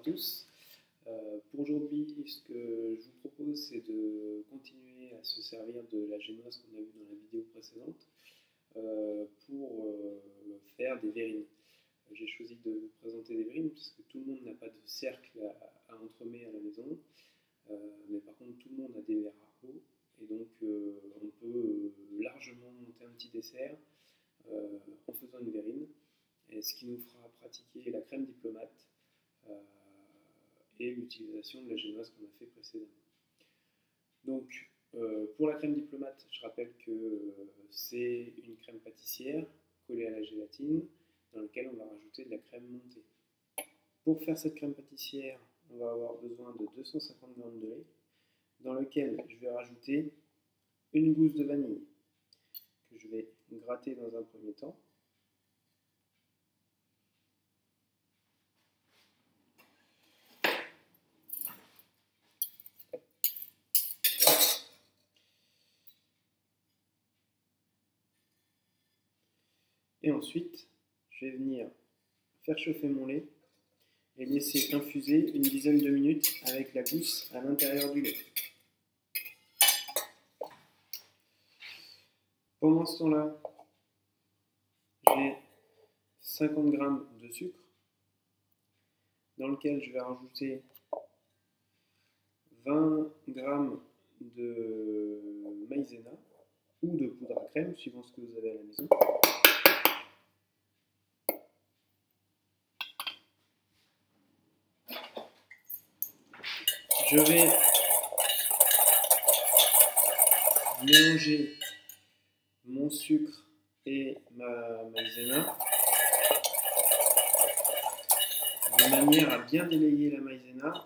tous. Pour aujourd'hui, ce que je vous propose, c'est de continuer à se servir de la génoise qu'on a vue dans la vidéo précédente pour faire des verrines. J'ai choisi de vous présenter des verrines parce que tout le monde n'a pas de cercle à entremets à la maison, mais par contre tout le monde a des verres à eau et donc on peut largement monter un petit dessert en faisant une verrine, et ce qui nous fera pratiquer la crème diplomate et l'utilisation de la génoise qu'on a fait précédemment. Donc pour la crème diplomate, je rappelle que c'est une crème pâtissière collée à la gélatine dans laquelle on va rajouter de la crème montée. Pour faire cette crème pâtissière, on va avoir besoin de 250 g de lait dans lequel je vais rajouter une gousse de vanille que je vais gratter dans un premier temps. Et ensuite, je vais venir faire chauffer mon lait et laisser infuser une dizaine de minutes avec la gousse à l'intérieur du lait. Pendant ce temps-là, j'ai 50 g de sucre dans lequel je vais rajouter 20 g de maïzena ou de poudre à crème, suivant ce que vous avez à la maison. Je vais mélanger mon sucre et ma maïzena de manière à bien délayer la maïzena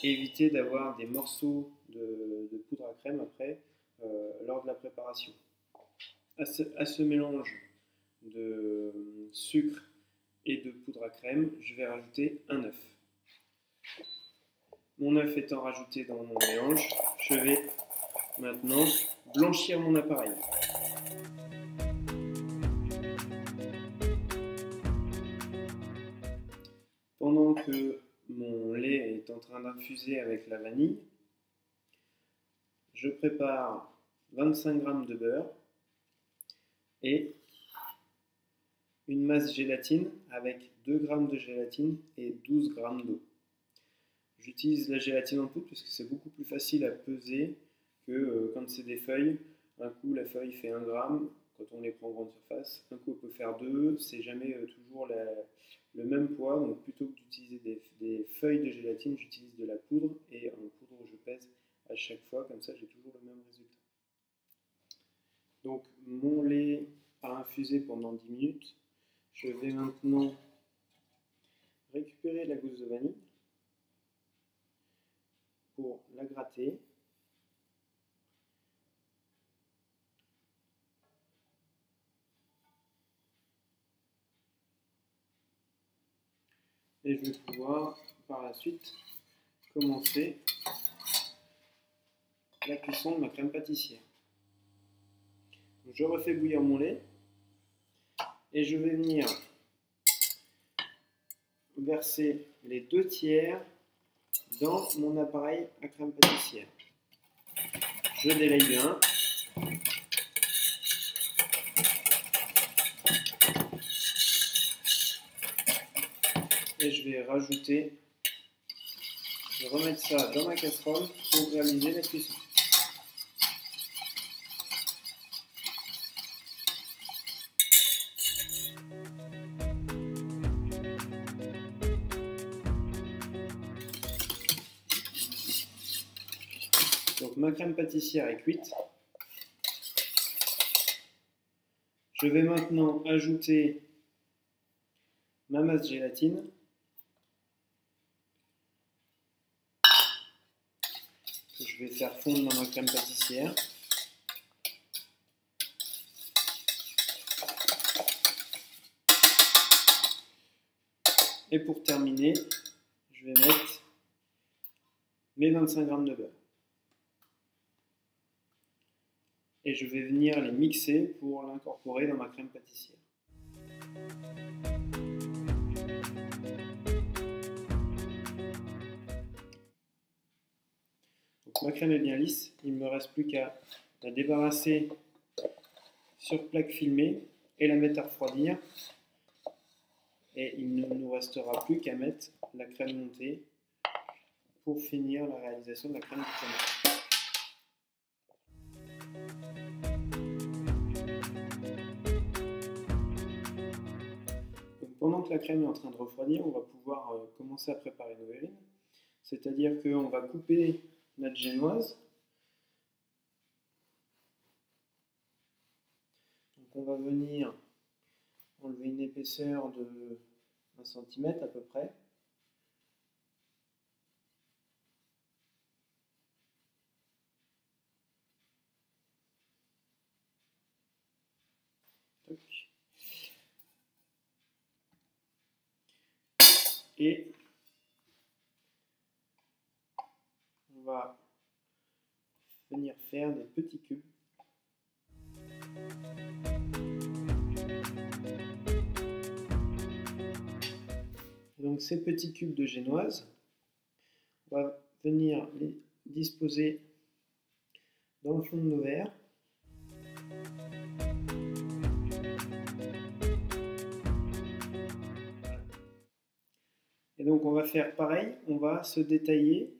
et éviter d'avoir des morceaux de poudre à crème après lors de la préparation. À ce mélange de sucre et de poudre à crème, je vais rajouter un œuf. Mon œuf étant rajouté dans mon mélange, je vais maintenant blanchir mon appareil. Pendant que mon lait est en train d'infuser avec la vanille, je prépare 25 g de beurre et une masse gélatine avec 2 g de gélatine et 12 g d'eau. J'utilise la gélatine en poudre parce que c'est beaucoup plus facile à peser que quand c'est des feuilles. Un coup, la feuille fait 1 g quand on les prend en grande surface. Un coup, on peut faire 2. C'est jamais toujours le même poids. Donc, plutôt que d'utiliser des feuilles de gélatine, j'utilise de la poudre. Et en poudre, je pèse à chaque fois. Comme ça, j'ai toujours le même résultat. Donc, mon lait a infusé pendant 10 minutes. Je vais maintenant récupérer la gousse de vanille pour la gratter. Et je vais pouvoir par la suite commencer la cuisson de ma crème pâtissière. Donc, je refais bouillir mon lait et je vais venir verser les 2 tiers dans mon appareil à crème pâtissière. Je délaye bien. Et je vais remettre ça dans ma casserole pour réaliser la cuisson. Donc ma crème pâtissière est cuite. Je vais maintenant ajouter ma masse gélatine. Que je vais faire fondre dans ma crème pâtissière. Et pour terminer, je vais mettre mes 25 g de beurre. Et je vais venir les mixer pour l'incorporer dans ma crème pâtissière. Donc, ma crème est bien lisse, il ne me reste plus qu'à la débarrasser sur plaque filmée et la mettre à refroidir. Et il ne nous restera plus qu'à mettre la crème montée pour finir la réalisation de la crème diplômate. Donc, pendant que la crème est en train de refroidir, on va pouvoir commencer à préparer nos verrines. C'est-à-dire qu'on va couper notre génoise. Donc on va venir enlever une épaisseur de 1 cm à peu près. Et on va venir faire des petits cubes. Et donc ces petits cubes de génoise, on va venir les disposer dans le fond de nos verres. Et donc on va faire pareil, on va se détailler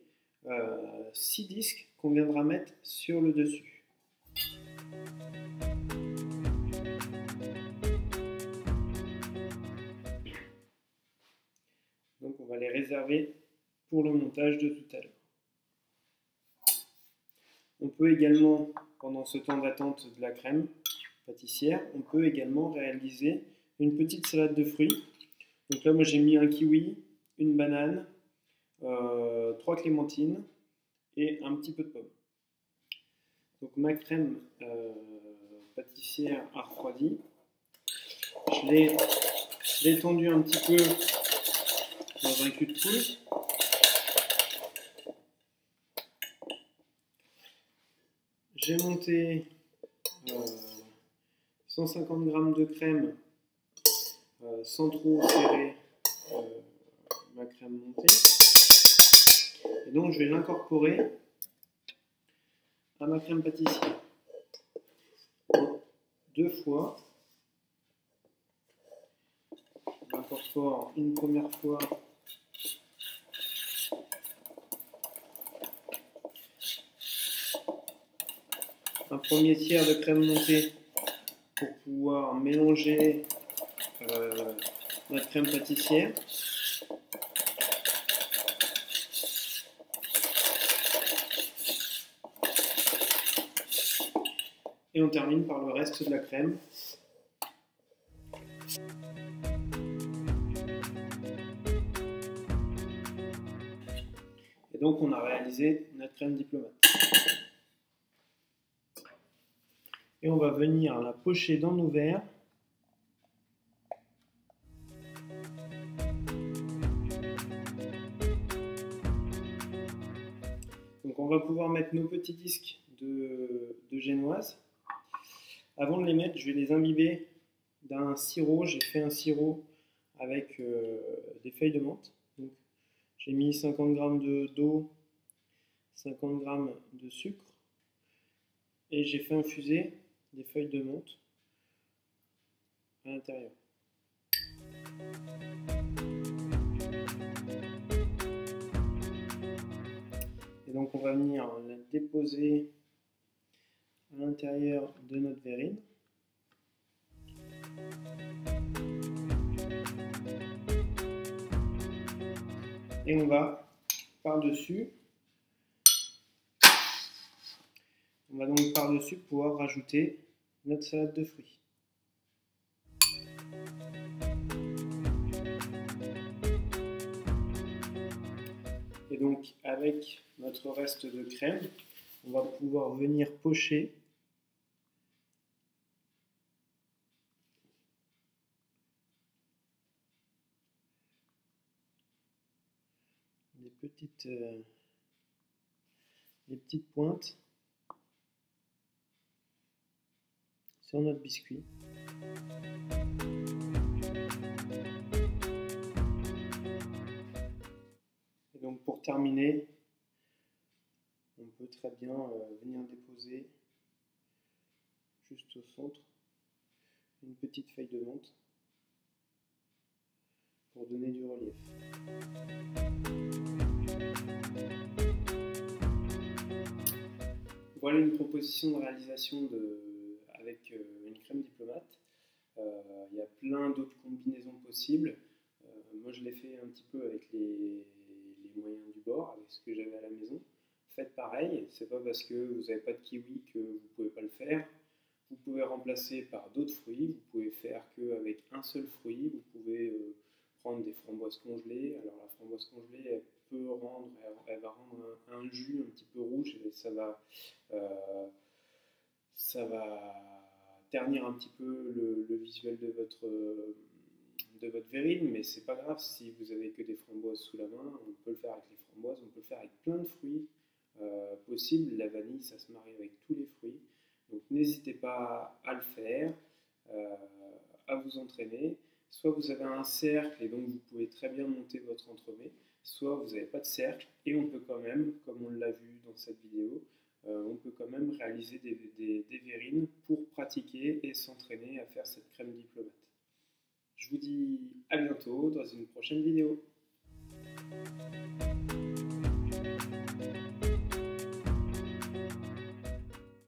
6 disques qu'on viendra mettre sur le dessus. Donc on va les réserver pour le montage de tout à l'heure. On peut également, pendant ce temps d'attente de la crème pâtissière, on peut également réaliser une petite salade de fruits. Donc là moi j'ai mis un kiwi, une banane, 3 clémentines et un petit peu de pomme. Donc ma crème pâtissière a refroidi. Je l'ai détendue un petit peu dans un cul de poule. J'ai monté 150 g de crème sans trop serrer ma crème montée. Et donc je vais l'incorporer à ma crème pâtissière. Donc, 2 fois. On incorpore une première fois un premier tiers de crème montée pour pouvoir mélanger notre crème pâtissière. Et on termine par le reste de la crème. Et donc on a réalisé notre crème diplomate. Et on va venir la pocher dans nos verres. Donc on va pouvoir mettre nos petits disques de génoise. Avant de les mettre, je vais les imbiber d'un sirop. J'ai fait un sirop avec des feuilles de menthe. J'ai mis 50 g d'eau, 50 g de sucre et j'ai fait infuser des feuilles de menthe à l'intérieur. Et donc on va venir la déposer à l'intérieur de notre verrine. Et on va par-dessus, pouvoir rajouter notre salade de fruits. Et donc avec notre reste de crème, on va pouvoir venir pocher des petites pointes sur notre biscuit. Et donc pour terminer, on peut très bien venir déposer juste au centre une petite feuille de menthe pour donner du relief. Voilà une proposition de réalisation avec une crème diplomate. Il y a plein d'autres combinaisons possibles. Moi, je l'ai fait un petit peu avec les moyens du bord, avec ce que j'avais à la maison. Faites pareil, c'est pas parce que vous n'avez pas de kiwi que vous ne pouvez pas le faire. Vous pouvez remplacer par d'autres fruits, vous pouvez faire qu'avec un seul fruit, vous pouvez prendre des framboises congelées. Alors la framboise congelée, elle va rendre un jus un petit peu rouge et ça va ternir un petit peu le visuel de votre verrine, mais c'est pas grave si vous avez que des framboises sous la main, on peut le faire avec les framboises, on peut le faire avec plein de fruits possibles. La vanille, ça se marie avec tous les fruits, donc n'hésitez pas à le faire, à vous entraîner. Soit vous avez un cercle et donc vous pouvez très bien monter votre entremets, soit vous n'avez pas de cercle et on peut quand même, comme on l'a vu dans cette vidéo, on peut quand même réaliser des verrines pour pratiquer et s'entraîner à faire cette crème diplomate. Je vous dis à bientôt dans une prochaine vidéo.